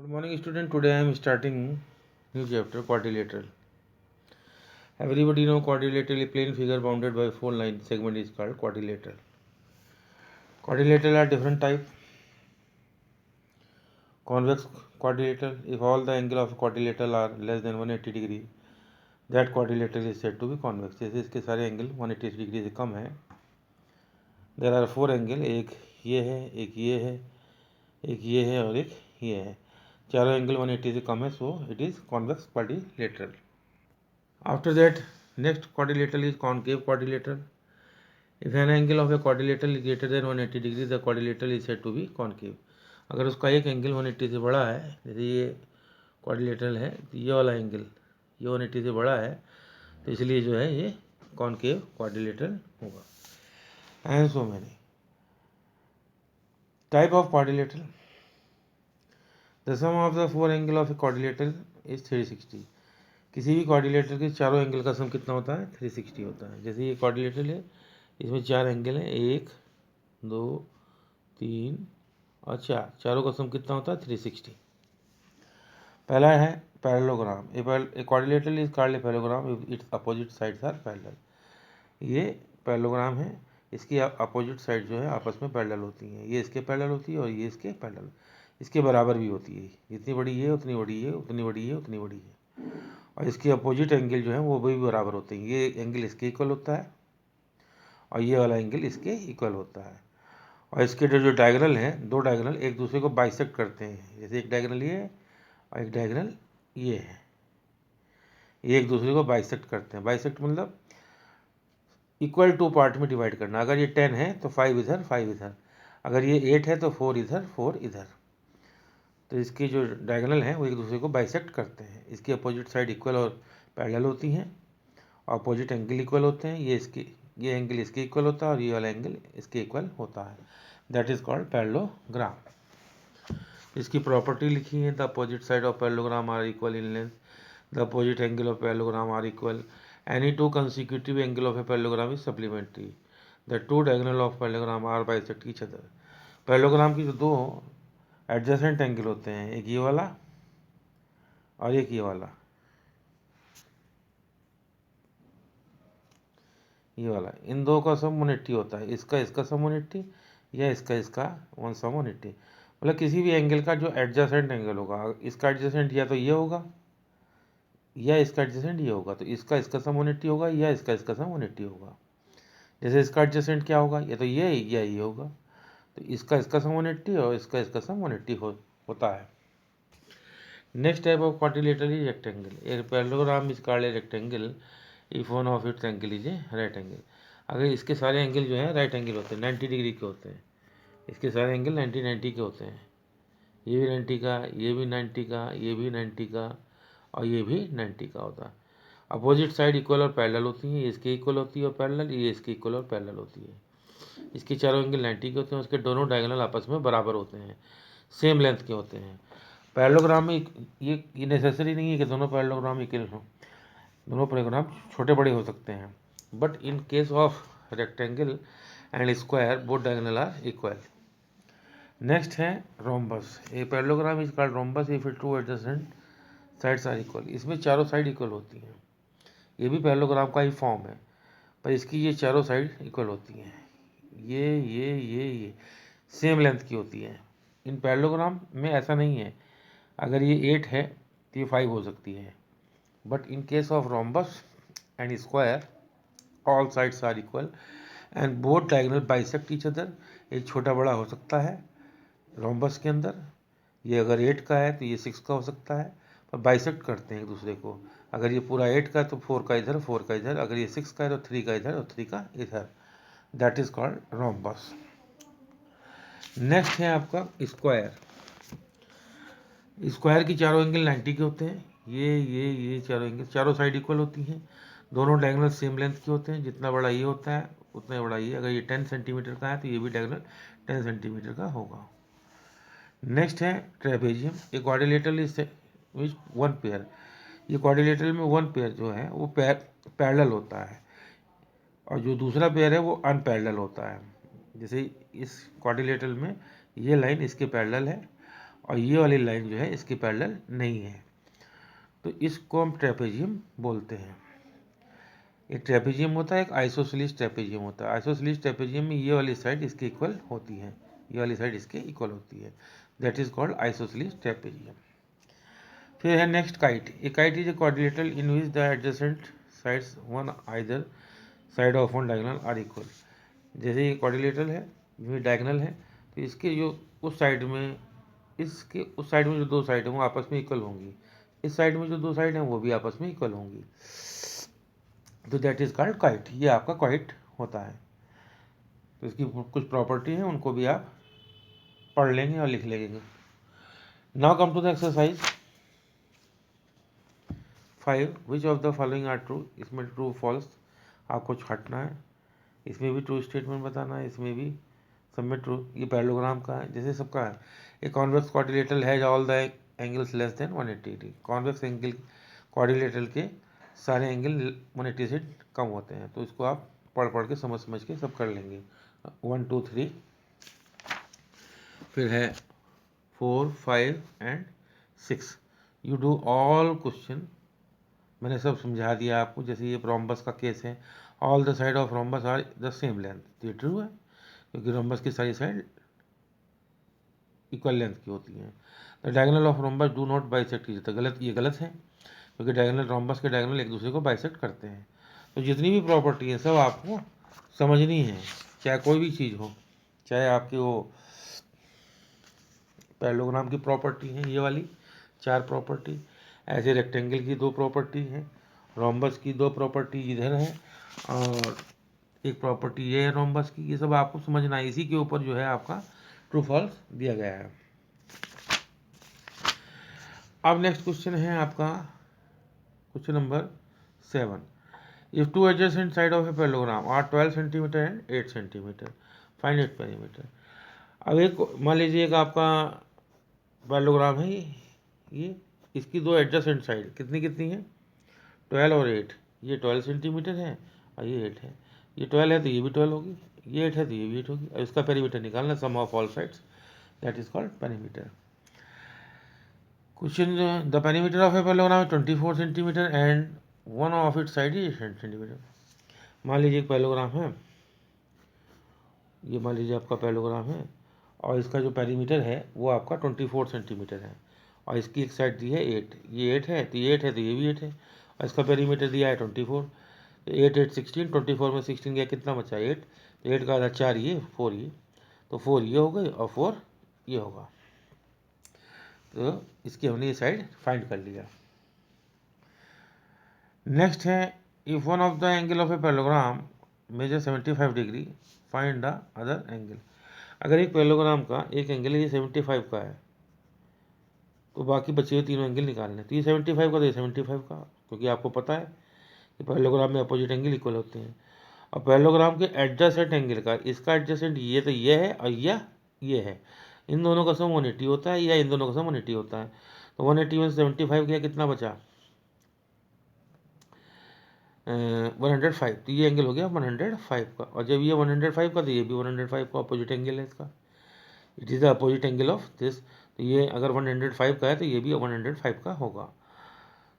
Good morning student. Today I am starting new chapter quadrilateral. Everybody know quadrilateral, a plane figure bounded by 4 line segment is called quadrilateral. Quadrilateral are different type. Convex quadrilateral, if all the angle of quadrilateral are less than 180 degree, that quadrilateral is said to be convex. जैसे इसके सारे angle 180 degree से कम है. There are 4 angle, एक ये है, एक ये है, एक ये है और एक ये है. चारों एंगल 180 से कम है, so it is convex quadrilateral. After that, next quadrilateral is concave quadrilateral. If an angle of a quadrilateral is greater than 180 degree, the quadrilateral is said to be concave. अगर उसका एक एंगल 180 से बड़ा है, जैसे ये क्वाड्रिलेटरल है, तो ये वाला एंगल ये 180 से बड़ा है, तो इसलिए जो है ये कॉनकेव क्वाड्रिलेटरल होगा. And so many type of quadrilateral. The sum of the 4 angle of a quadrilateral is 360. किसी भी क्वाड्रिलेटरल के चारों एंगल का सम कितना होता है? 360 होता है. जैसे ये क्वाड्रिलेटरल है, इसमें 4 एंगल हैं, 1 2 3 और 4, चारों का सम कितना होता है? 360. पहला है parallelogram. A quadrilateral is called a parallelogram if its opposite sides are parallel. ये पैरेललोग्राम है, इसकी अपोजिट साइड जो है आपस में पैरेलल होती हैं. ये इसके पैरेलल होती है और ये इसके पैरेलल, इसके बराबर भी होती है. जितनी बड़ी ये उतनी बड़ी है, उतनी बड़ी है उतनी बड़ी है. और इसके अपोजिट एंगल जो है वो भी बराबर होते हैं. ये एंगल इसके इक्वल होता है और ये वाला एंगल इसके इक्वल होता है. और इसके जो डायगोनल हैं, दो डायगोनल एक दूसरे को बाइसेक्ट करते हैं. जैसे एक डायगोनल ये है और एक डायगोनल ये है, ये एक दूसरे को बाइसेक्ट करते हैं. बाइसेक्ट मतलब इक्वल टू पार्ट में डिवाइड करना. अगर ये 10 है तो 5 इधर 5 इधर, अगर ये 8 है तो 4 इधर 4 इधर. तो इसके जो डायगोनल हैं वो एक दूसरे को बाइसेक्ट करते हैं. इसकी अपोजिट साइड इक्वल और पैरेलल होती हैं, अपोजिट एंगल इक्वल होते हैं. ये एंगल इसके इक्वल होता है और ये वाला एंगल इसके इक्वल होता है. That is called parallelogram. इसकी प्रॉपर्टी लिखी है. The opposite side of parallelogram are equal in length. The opposite angle of parallelogram are equal. Any two consecutive angle of a parallelogram is supplementary. The two diagonal of parallelogram are bisect each other. Parallelogram की जो दो adjacent angle होते हैं, एक ये वाला और एक ये वाला, ये वाला, इन दो का सम 180 होता है. इसका इसका सम 180 या इसका इसका वन सम 180. मतलब किसी भी एंगल का जो एडजेसेंट एंगल होगा, इसका एडजेसेंट या तो ये होगा या इसका एडजेसेंट ये होगा, तो इसका इसका सम 180 होगा या इसका इसका सम 180 होगा. जैसे इसका एडजेसेंट क्या होगा? या तो ये या ये होगा, तो इसका इसका सम 180 और इसका इसका सम 180 होता है. Next type of quadrilateral is rectangle. A parallelogram is called a rectangle if one of its angle is a right angle. अगर इसके सारे एंगल जो है राइट एंगल होते हैं, 90 डिग्री के होते हैं. इसके सारे एंगल 90 के होते हैं. ये भी 90 का, ये भी 90 का, ये भी 90 का और ये भी 90 का होता है. अपोजिट साइड इक्वल और पैरेलल होती हैं. इसके इक्वल होती है और पैरेलल, ये इसके इक्वल और पैरेलल होती है. इसके चारों एंगल 90 के होते हैं. उसके दोनों डायगोनल आपस में बराबर होते हैं, सेम लेंथ के होते हैं. पैरेललोग्राम में ये नेसेसरी नहीं है कि दोनों पैरेललोग्राम इक्वल हों. दोनों पैरेललोग्राम छोटे बड़े हो सकते हैं. But in case of rectangle and square both diagonal are equal. Next है rhombus. A parallelogram is called rhombus if two adjacent sides are equal. इसमें चारों साइड इक्वल होती हैं. ये भी पैरेललोग्राम का ही फॉर्म है, पर इसकी ये चारों साइड इक्वल होती हैं. ये सेम लेंथ की होती है. इन पैरेललोग्राम में ऐसा नहीं है, अगर ये 8 है तो ये 5 हो सकती है. But in case of rhombus and square all sides are equal and both diagonal bisect each other. एक छोटा बड़ा हो सकता है रोम्बस के अंदर. ये अगर 8 का है तो ये 6 का हो सकता है, पर बाइसेक्ट करते हैं एक दूसरे को. अगर ये पूरा 8 का है तो 4 का इधर 4 का इधर, अगर ये 6 का है तो 3 का इधर और 3 का इधर. That is called rhombus. Next है आपका स्क्वायर. स्क्वायर की चारों एंगल 90 के होते हैं. ये चारों एंगल चारों साइड इक्वल होती हैं. दोनों डायगोनल सेम लेंथ के होते हैं. जितना बड़ा ये होता है उतना बड़ा ये. अगर ये 10 सेंटीमीटर का है तो ये भी डायगोनल 10 सेंटीमीटर का होगा. नेक्स्ट है ट्रेपेजियम. ये quadrilateral is which one pair. ये क्वाड्रिलेटरल में वन पेयर जो है वो पैरेलल होता है और जो दूसरा पेयर है वो अनपैरेलल होता है. जैसे इस क्वाड्रिलेटरल में ये लाइन इसके पैरेलल है और ये वाली लाइन जो है इसकी पैरेलल नहीं है, तो इसको हम ट्रेपेजियम बोलते हैं। एक ट्रेपेजियम होता है, एक आइसोसेलेस ट्रेपेजियम होता है। आइसोसेलेस ट्रेपेजियम में ये वाली साइड इसके इक्वल होती है, ये वाली साइड इसके इक्वल होती है, that is called isosceles trapezium. फिर है next kite. A kite is a quadrilateral in which the adjacent sides one either side of one diagonal are equal. जैसे ये क्वाड्रिलेटरल है, ये डायगोनल है, तो इसके जो उस साइड में, इसके उस साइड में जो दो साइड हैं वो आपस में इक्वल होंगी, इस साइड में जो दो साइड हैं वो भी आपस में इक्वल होंगी, तो दैट इज कॉल्ड काइट। ये आपका काइट होता है। तो इसकी कुछ प्रॉपर्टी है, उनको भी आप पढ़ लेंगे और लिख लेंगे। Now come to the exercise 5, which of the following are true. इसमें ट्रू फॉल्स आपको छांटना है, इसमें भी ट्रू स्टेटमेंट बताना है, इसमें भी सब में ट्रू। ये पैरेललोग्राम का है, जैसे सबका है। एक convex quadrilateral has all the angles less than 180 degree. Convex angle quadrilateral के सारे एंगल 180 से कम होते हैं, तो इसको आप पढ़ के समझ के सब कर लेंगे। 1 2 3, फिर है 4 5 and 6। You do all question, मैंने सब समझा दिया आपको। जैसे ये रोम्बस का केस है, all the side of rhombus are the same length, ये ट्रू है क्योंकि रोम्बस की सारी साइड इक्वल लेंथ की होती हैं। The diagonal of rhombus do not bisect each other. गलत, ये गलत है क्योंकि डायगोनल, रोम्बस के डायगोनल एक दूसरे को बाइसेक्ट करते हैं। तो जितनी भी प्रॉपर्टी है सब आपको समझनी है, चाहे कोई भी चीज़ हो, चाहे आपकी वो पैरेललोग्राम की प्रॉपर्टी है ये वाली 4 प्रॉपर्टी, ऐसे रेक्टेंगल की 2 प्रॉपर्टी है, रोम्बस की 2 प्रॉपर्टी इधर है, और एक प्रॉपर्टी ये है रोम्बस की। ये सब आपको समझना है, इसी के ऊपर जो है आपका ट्रू फॉल्स दिया गया है। अब नेक्स्ट क्वेश्चन है आपका question number 7। If two adjacent side of a parallelogram are 12 centimetre and 8 centimetre, find it perimeter. अब एक मान लीजिए एक आपका पैरेललोग्राम है, ये इसकी 2 एडजेसेंट साइड कितनी कितनी है, 12 और 8। ये 12 सेंटीमीटर है और ये 8 है। ये 12 है तो ये भी 12 होगी, ये 8 है तो ये भी 8 होगी। और इसका पेरीमीटर निकालना, sum of all sides, that is called perimeter. Question, the perimeter of a parallelogram 24 centimetre and one of it side is 8 centimetre. मान लीजिए एक पैरेललोग्राम है, ये मान लीजिए आपका पैरेललोग्राम है और इसका जो पेरीमीटर है वो आपका 24 सेंटीमीटर है और इसकी एक साइड दी है 8। ये 8 है तो ये 8 है तो ये भी 8 है और इसका पेरीमीटर दिया है 24। तो 8 8 16, 24 में 16 गया, कितना बचा 8। तो 8 का आधा 4, ये 4 ये, तो 4 ये हो गई और 4 ये होगा। तो इसकी हमने ये साइड फाइंड कर लिया। नेक्स्ट है, if one of the angle of a parallelogram measure 75 degree, find the other angle. अगर एक पैरेललोग्राम का एक एंगल ये 75 का है तो बाकी बचे हुए तीनों एंगल निकालने। तो ये 75 का तो ये 75 का, क्योंकि आपको पता है कि पैरेललोग्राम में अपोजिट एंगल इक्वल होते हैं। और पैरेललोग्राम के एडजेसेंट एंगल का, इसका एडजेसेंट ये तो ये है और ये है, इन दोनों का सम 180 होता है या इन दोनों का सम 180 होता है। तो 180 में 75 गया, कितना बचा 105। तो ये एंगल हो गया 105 का, और जब ये 105 का तो ये भी 105 का अपोजिट एंगल है इसका, it is the opposite angle of this. तो ये अगर 105 का है तो ये भी 105 का होगा।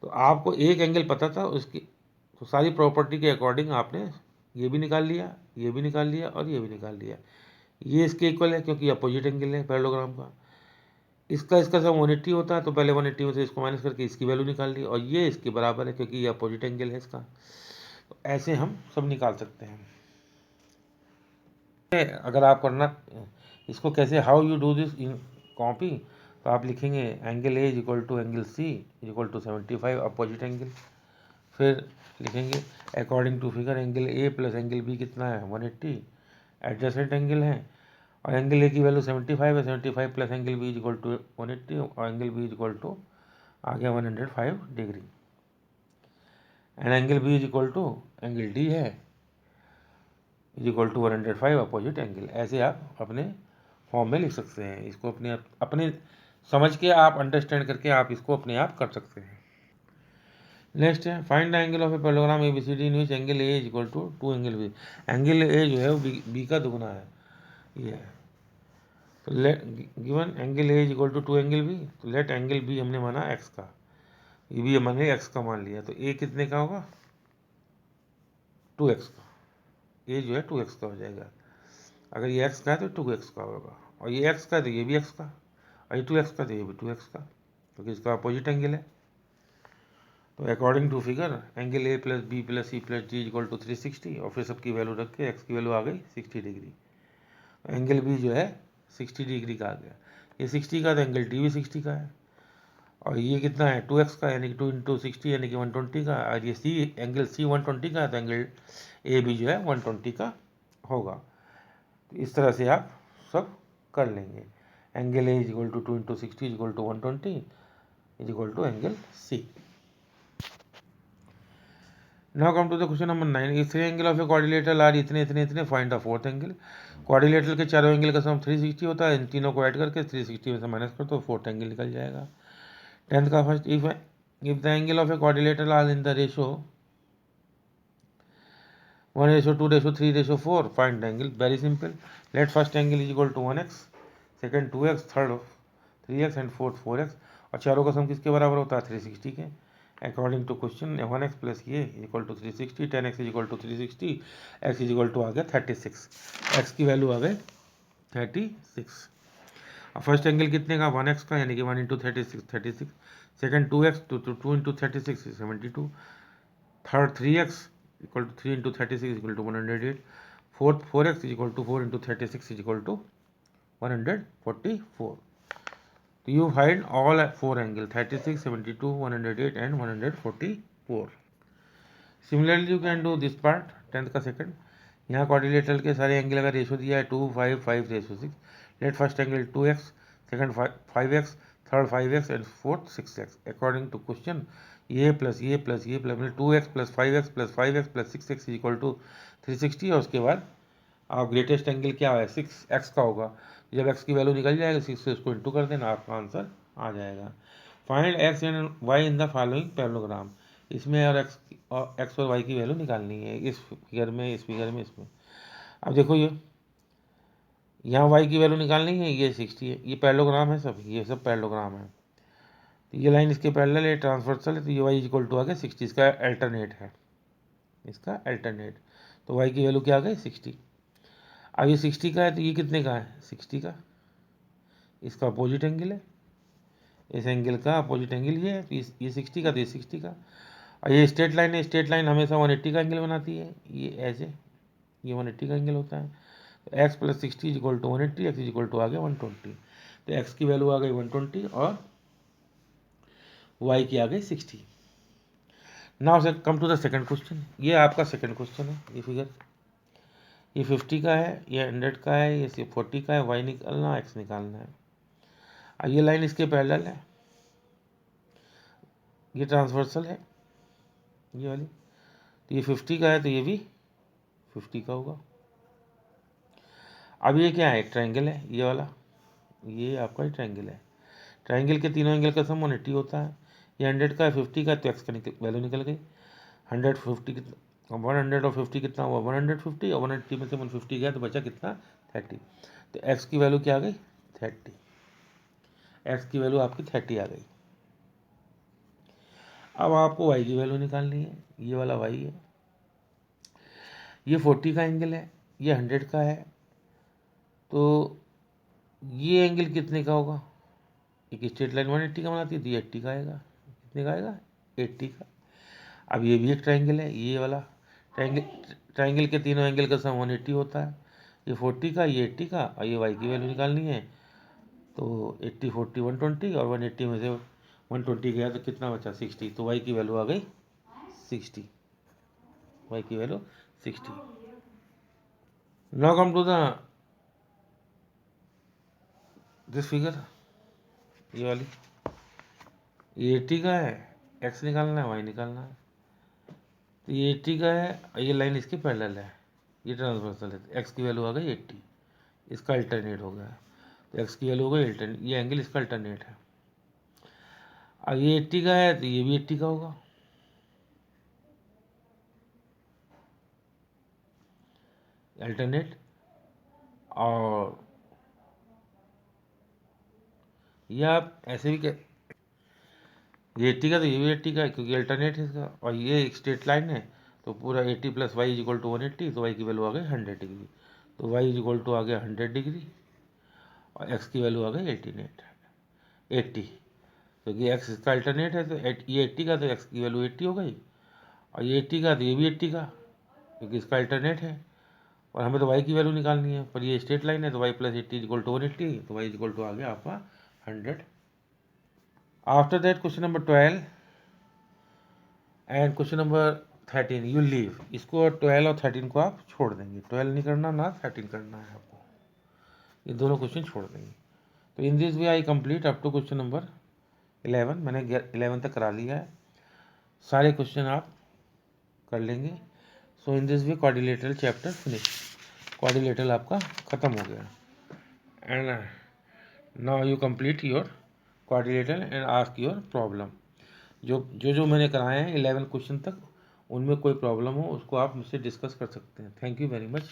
तो आपको एक एंगल पता था उसकी, तो सारी प्रॉपर्टी के अकॉर्डिंग आपने ये भी निकाल लिया, ये भी निकाल लिया और ये भी निकाल लिया। ये इसके इक्वल है क्योंकि अपोजिट एंगल है पैरेललोग्राम का। इसका सम 180 होता है, तो पहले 180 में से इसको माइनस करके इसकी वैल्यू निकाल ली, और ये इसके बराबर है क्योंकि ये अपोजिट एंगल है इसका। तो ऐसे हम सब निकाल सकते हैं। अगर आप करना इसको कैसे, how you do this in copy, तो आप लिखेंगे angle A is equal to angle C is equal to 75 opposite angle. फिर लिखेंगे according to figure angle A plus angle B कितना है 180, एडजेसेंट एंगल है, और एंगल ए की वैल्यू 75 है, 75 plus angle B is equal to 180 और angle B is equal to आ गया 105 degree, and angle B is equal to angle D है is equal to 105 opposite angle. ऐसे आप अपने फॉर्म में लिख सकते हैं। इसको अपने समझ के आप अंडरस्टैंड करके आप इसको अपने आप कर सकते हैं। नेक्स्ट है, find the angle of a parallelogram A B C D in which angle A is equal to 2 angle B. Angle A जो है वो बी का दुगना है, ये है। तो let given angle A is equal to 2 angle B, तो लेट एंगल बी हमने माना एक्स का, ये भी हमने एक्स का मान लिया, तो ए कितने का होगा 2x का, ए जो है 2x का हो जाएगा। अगर ये x का है तो 2x का होगा, और ये x का है तो ये भी x का, और ये 2x का तो ये भी 2x का, क्योंकि इसका अपोजिट एंगल है। तो according to figure angle A plus B plus C plus D equal to 360, और फिर सबकी वैल्यू रख के x की वैल्यू आ गई 60 डिग्री। एंगल बी जो है 60 डिग्री का आ गया, ये 60 का, तो एंगल डी भी 60 का है, और ये कितना है 2x का, यानी कि 2 इंटू 60 यानी कि 120 का, और ये सी एंगल सी 120 का है, तो एंगल ए भी जो है 120 का होगा। तो इस तरह से आप सब कर लेंगे। Angle A is equal to 2 into 60 is equal to 120 is equal to angle C. Now come to the question number 9. If three angle of a quadrilateral are इतने इतने इतने, find the fourth angle. Quadrilateral के चारों angle का सम 360 होता है, इन तीनों को ऐड करके 360 में से माइनस कर तो फोर्थ एंगल निकल जाएगा। टेंथ का first, if the angle of a quadrilateral are in the ratio 1:2:3:4, find the angle. Very simple, let first angle is equal to 1x, second 2x, third 3x and fourth 4x, और चारों का सम किसके बराबर होता है 360 के। According to question 1x plus ये equal to 360, 10x is equal to 360, x is equal to आ गया 36, x की वैल्यू आ गई 36। अब फर्स्ट एंगल कितने का 1x का, यानी कि 1 into 36, second 2x, 2 into 36 72, third 3x equal to 3 into 36 equal to 108, fourth 4x is equal to 4 into 36 is equal to 144। तो you find all 4 angle 36, 72, 108 and 144। Similarly you can do this part, tenth का second. यहाँ quadrilateral के सारे angle का ratio दिया है 2, 5, 5 ratio 6। Let first angle 2x, second 5x, third 5x and fourth 6x। According to question ये plus ये plus ये plus 2x plus 5x plus 5x plus 6x equal to 360, और उसके बाद आप ग्रेटेस्ट एंगल क्या है 6x का होगा। जब x की वैल्यू निकल जाएगी 6 से उसको इंटू कर देना, आपका आंसर आ जाएगा। Find x and y in the following parallelogram, इसमें और x और y की वैल्यू निकालनी है, इस फिगर में, इस फिगर में, इसमें। अब देखो ये यहाँ y की वैल्यू निकालनी है, ये 60 है, ये पैरेललोग्राम है सब, ये सब पैरेललोग्राम है। तो ये लाइन इसके पैरेलल है, ट्रांसवर्सल है, तो ये y इक्वल टू आ गया 60, इसका अल्टरनेट है, इसका अल्टरनेट। तो y की वैल्यू क्या आ गई 60। अब ये 60 का है, तो ये कितने का है 60 का, इसका अपोजिट एंगल है, इस एंगल का अपोजिट एंगल ये है, तो ये 60 का, तो ये 60 का। और ये स्ट्रेट लाइन है, स्ट्रेट लाइन हमेशा 180 का एंगल बनाती है, ये ऐसे, ये 180 का एंगल होता है। तो x plus 60 is equal to 180, x is equal to आ गया 120, तो x की वैल्यू आ गई 120 और y की आ गई 60। नाउ से come to the second question, ये आपका सेकंड क्वेश्चन है। ये फिगर, ये 50 का है, ये 100 का है, ये 40 का है, y निकालना, x निकालना है। अब ये लाइन इसके पैरेलल है, ये ट्रांसवर्सल है, ये वाली, तो ये 50 का है, तो ये भी 50 का होगा। अब ये क्या है, एक ट्रायंगल है, ये वाला, ये आपका ही ट्रायंगल है। ट्रायंगल के तीनों एंगल का सम 180 होता है। ये 100 का है, 50 का है, तो एक्स का वैल्यू निकल गई 150 कितना, 100 और 50 कितना हुआ 150, और 180 में से 150 गया तो बचा कितना 30। तो एक्स की वैल्यू क्या आ गई 30, एक्स की वैल्यू आपकी 30 आ गई। अब आपको वाई की वैल्यू निकालनी है, ये वाला वाई है, ये 40 का एंगल है, ये 100 का है, तो ये एंगल कितने का होगा, एक स्ट्रेट लाइन 180 का बनाती है, तो ये 80 का आएगा, कितने का आएगा 80 का। अब ये भी एक ट्रायंगल है, ये वाला ट्रायंगल, ट्रायंगल के तीनों एंगल का सम 180 होता है, ये 40 का, ये 80 का, और ये वाई की वैल्यू निकालनी है। तो 80 40 120, और 180 में से 120 गया तो कितना बचा 60, तो वाई की वैल्यू आ गई 60, वाई की value 60। Now come to the this figure, ये वाली, ये 80 का है, एक्स निकालना है, वाई निकालना है। तो ये 80 का है, और ये लाइन इसके पैरेलल है, ये ट्रांसवर्सल है, एक्स की वैल्यू आ गई 80, इसका अल्टरनेट हो गया, तो एक्स की वैल्यू हो गई अल्टरनेट, ये एंगल इसका अल्टरनेट है। अब ये 80 का है, तो ये भी 80 का होगा, अल्टरनेट। और या आप ऐसे भी ये 80 का तो ये भी 80 का है क्योंकि अल्टरनेट है इसका, और ये एक स्ट्रेट लाइन है तो पूरा 80 plus Y is equal to 180, तो वाई की वैल्यू आ गई 100 डिग्री, तो वाई इज इक्वल टू आ गया 100 डिग्री और एक्स की वैल्यू आ गई 80, क्योंकि एक्स इसका अल्टरनेट है तो ये 80 का तो एक्स की वैल्यू 80 हो गई, और ये 80 का तो ये भी 80 का क्योंकि इसका अल्टरनेट है, और हमें तो वाई की वैल्यू निकालनी है, पर ये स्ट्रेट लाइन है तो वाई प्लस 80 इक्वल टू 180, तो वाई इक्वल टू आ गया आपका 100। After that question number 12 and question number 13 you leave, इसको 12 और 13 को आप छोड़ देंगे, 12 नहीं करना ना 13 करना है आपको, ये दोनों क्वेश्चन छोड़ देंगे। तो in this way I complete up to question number 11, मैंने 11 तक करा लिया है, सारे क्वेश्चन आप कर लेंगे। So in this way quadrilateral chapter finish, quadrilateral आपका ख़त्म हो गया, and now you complete your quadrilateral and ask your problem. जो मैंने कराए हैं 11 क्वेश्चन तक, उनमें कोई प्रॉब्लम हो उसको आप मुझसे डिस्कस कर सकते हैं। Thank you very much.